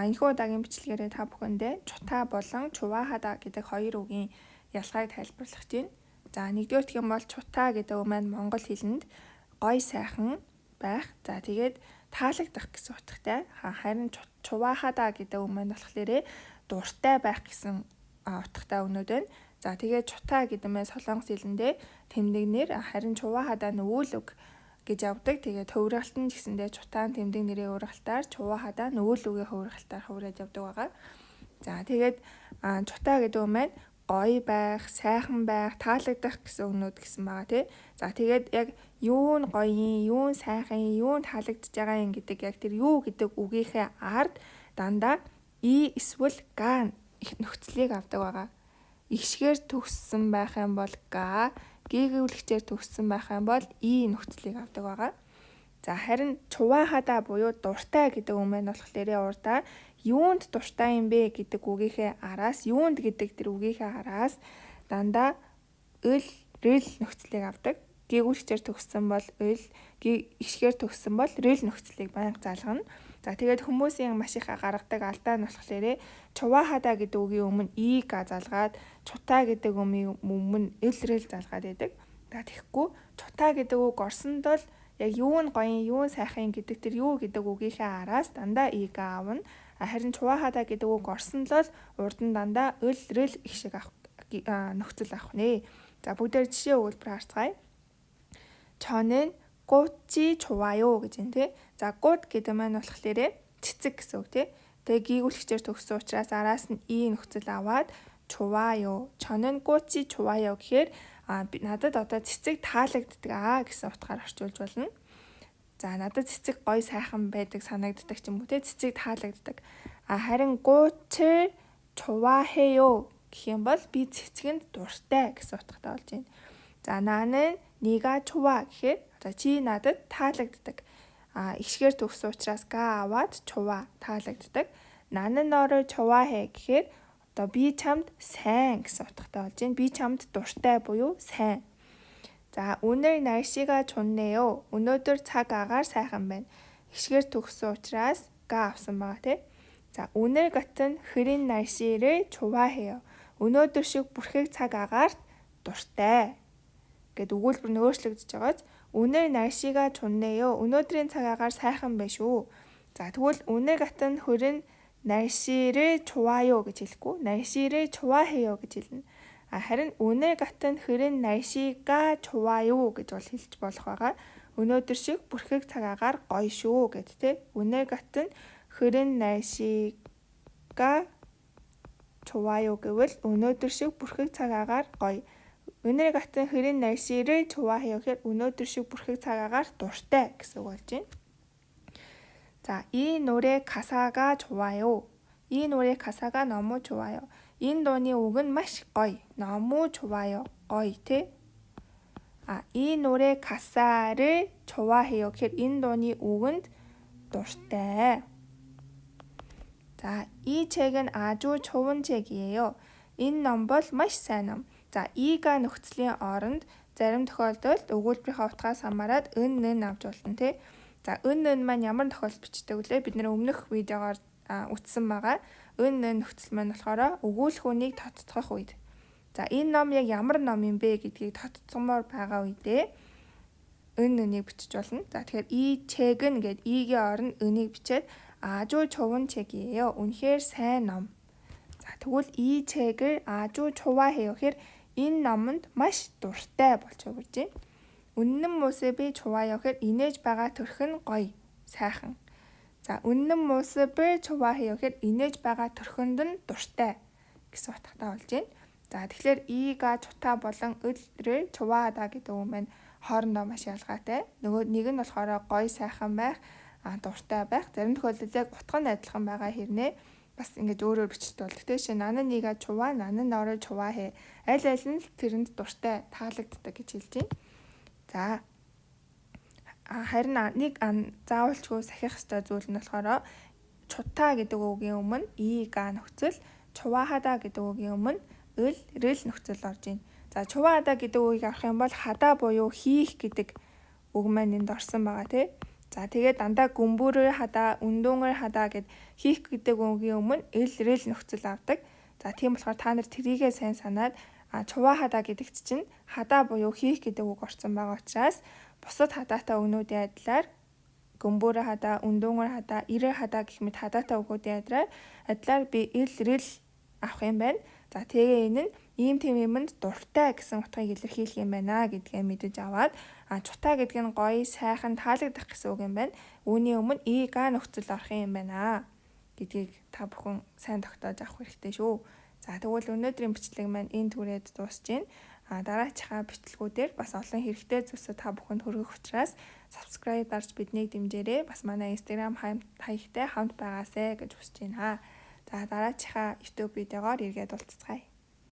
энэхүү удаагийн бичлэгээрээ та бүхэндээ чута болон чуваахада гэдэг хоёр үгийн ялгааг тайлбарлах чинь. За нэгдүгээр гэх юм бол чута гэдэг үг маань монгол хэлэнд гоё сайхан байх. За тэгээд таалагдах гэсэн утгатай. Харин чуваахада гэдэг үг маань болохоор дуртай байх гэсэн утгатай өгнөд байна. За тэгээд чута гэдэг нь солонгос хэлэндээ тэмдэгнэр, харин чуваахада нь үйл үг гэж явдаг. Тэгээд хувиргалт нь гэсэндээ чутаан тэмдэг нэрийн хувиргалтаар чуваахада нүүл үгийн хувиргалтаар хувираад явдаг байгаа. За тэгээд чута гэдэг үг маань гоё байх, сайхан байх, таалагдах гэсэн үгнүүд гэсэн байгаа тий. За тэгээд яг юу нь гоё юм, юу нь сайхан юм, юу нь таалагдж байгаа юм гэдэг яг тэр юу гэдэг үгийнхээ ард дандаа и эсвэл га нөхцөлийг авдаг байгаа. Игшгээр төгссөн байх юм бол га, гээгүүлэгчээр төгссөн байх юм бол и нөхцөлийг авдаг байгаа. За харин чуваахада буюу дуртай гэдэг үг маань болохоор урдаа юунд дуртай юм бэ гэдэг үгийнхээ араас, юунд гэдэг тэр үгийнхээ араас дандаа өл, рэл нөхцөлийг авдаг. Гээгүүлэгчээр төгссөн бол өл, игшгээр төгссөн бол рэл нөхцөлийг байнга залгана. За тэгээд хүмүүсийн маш их гаргадаг алдаа нь болохоор чуваахада гэдэг үгийн өмнө и-га залгаад чута гэдэг үгийн өмнө эл-рэл залгаад байдаг. За тэгэхгүй чута гэдэг үг орсонд бол яг юу нь гоё, юу нь сайхан гэдэг тэр юу гэдэг үгийнхээ араас дандаа и-га авна. Харин чуваахада гэдэг үг орсонд л урд нь дандаа эл-рэл их шиг нөхцөл авах нэ. За бүгдээр жишээ өгүүлбэр харцгаая. 저는 꽃이 좋아요 гэж байна тий. За 꽃 гэдэг маань болохоор цэцэг гэсэн үг тий. Тэгээ гийгүүлэгчээр төгссөн учраас араас нь и нөхцөл аваад 좋아요. 저는 꽃이 좋아요 гэхээр надад одоо цэцэг таалагддаг гэсэн утгаар орчуулж болно. За надад цэцэг гоё сайхан байдаг санагддаг ч юм уу тий. Цэцэг таалагддаг. Харин 꽃을 좋아해요 гэх юм бол би цэцгэнд дуртай гэсэн утгатай болж байна. За 나는 네가 좋아 гэхээр одоо чи надад таалагддаг. Игшгээр төгссөн учраас 가 аваад 좋아 таалагддаг. 나는 너를 좋아해 гэхээр одоо би чамд сайн гэсэн утгатай болж байна. Би чамд дуртай буюу сайн. За 오늘 날씨가 좋네요. өнөөдөр цаг агаар сайхан байна. Игшгээр төгссөн учраас 가 авсан байгаа тий. За 오늘 같은 흐린 날씨를 좋아해요. өнөөдөр шиг бүрхэг цаг агаарт дуртай гэд өгүүлбэр нь өөрчлөгдөж байгааз 오늘 날씨가 좋네요. өнөөдрийн цаг агаар сайхан байна шүү. За тэгвэл 오늘 같은 흐린 날씨를 좋아요 гэж хэлэхгүй 날씨를 좋아해요 гэж хэлнэ. харин 오늘 같은 흐린 날씨가 좋아요 гэж бол хэлж болох байгаа. өнөөдөр шиг бүрхэг цаг агаар гоё шүү гэд тэ. 오늘 같은 흐린 날씨가 좋아요 гэвэл өнөөдөр шиг бүрхэг цаг агаар гоё. 오늘 같은 흐린 날씨를 좋아해요 гэхээр өнөөдөр шиг бүрхэг цаг агаар дуртай гэсэн үг болж байна. 자, 이 노래 가사가 좋아요. 이 노래 가사가 너무 좋아요. 이 노래 곡은 маш гоё. 너무 좋아요. гоё тий. 이 노래 가사를 좋아해요 гэхээр энэ дууны үгэнд дуртай. 자, 이 책은 아주 좋은 책이에요. Энэ ном бол маш сайн ном. За, и-га нөхцөлийн оронд зарим тохиолдолд өгүүлбэрийнхээ утгаас хамаарат өн авч болно тий. За, өн маань ямар тохиолдолд бичдэг вүлээ? Бид нэр өмнөх видеогоор үтсэн байгаа. Өн нөхцөл маань болохоор өгүүлэх үнийг тодтогох үед. За, энэ ном яг ямар ном юм бэ гэдгийг тодтогмоор байгаа үедээ ön-ийг бичиж болно. За, тэгэхээр 이 책은 гэд и-гийн оронд өнийг бичээд 아주 좋은 책이에요. үнэхээр сайн ном. За, тэгвэл 이 책을 아주 좋아해요 гэхээр энэ номонд маш дуртай болж өгч байна. Үнэн 모습이 좋아요 гэхээр инээж байгаа төрх нь гоё, сайхан. За, үнэн 모습을 좋아해요 гэхээр инээж байгаа төрхөнд нь дуртай гэсэн утгатай болж байна. За, тэгэхээр и-га чута болон 을-를 좋아하다 гэдэг үг маань хоорондоо маш ялгаатай. Нөгөө нэг нь болохоор гоё, сайхан байх, дуртай байх. Зарим тохиолдолд яг утга нь адилхан байгаа хэрнээ бас ингэж өөрөөр бичдэг болдог тийм шээ. 나는 네가 좋아, 나는 너를 좋아해. Аль нь тэрэнд дуртай, таалагддаг гэж хэлж байна. За. Харин нэг заавалчгүй сахих ёстой зүйл нь болохоор чута гэдэг үгийн өмнө и-га нөхцөл, чуваахада гэдэг үгийн өмнө эл-рэл нөхцөл орж байна. За, чуваахада гэдэг үгийг авах юм бол хада буюу хийх гэдэг үг маань энд орсон байгаа тийм. За тэгээд дандаа гүмбүрээр хадаа, үндүүнээр хадаа гэд хийх гэдэг үгийн өмнө рэл нөхцөл авдаг. За тийм болохоор та нар трийгээ сайн санаад чуваа хадаа гэдэгт чинь хадаа буюу хийх гэдэг үг орсон байгаа учраас бусад хадаатай өгнүүдийн адилаар гүмбүрээр хадаа, үндүүнээр хадаа, ирээр хадаа гэх мэт хадаатай өгнүүдийн адилаар би рэл авах юм байна. За тэгээ энэ нь ийм тийм юмд дуртай гэсэн утгыг илэрхийлэх юм байна гэдгээ мэдэж аваад чута гэдэг нь гоё, сайхан, таалагдах гэсэн үг юм байна. Үүний өмнө га нөхцөл орох юм байна гэдгийг та бүхэн сайн тогтоож авах хэрэгтэй шүү. За тэгвэл өнөөдрийн бичлэг маань энэ түрээд дуусж байна. Дараачихаа бичлгүүдээр бас олон хэрэгтэй зүйлсүүд та бүхэнд хүргэх учраас subscribe дарж биднийг дэмжээрэй. Бас манай Instagram хаягтай хамт байгаасай гэж хүсэж байна. За дараачихаа YouTube видеогоор эргээд уулзцгаая.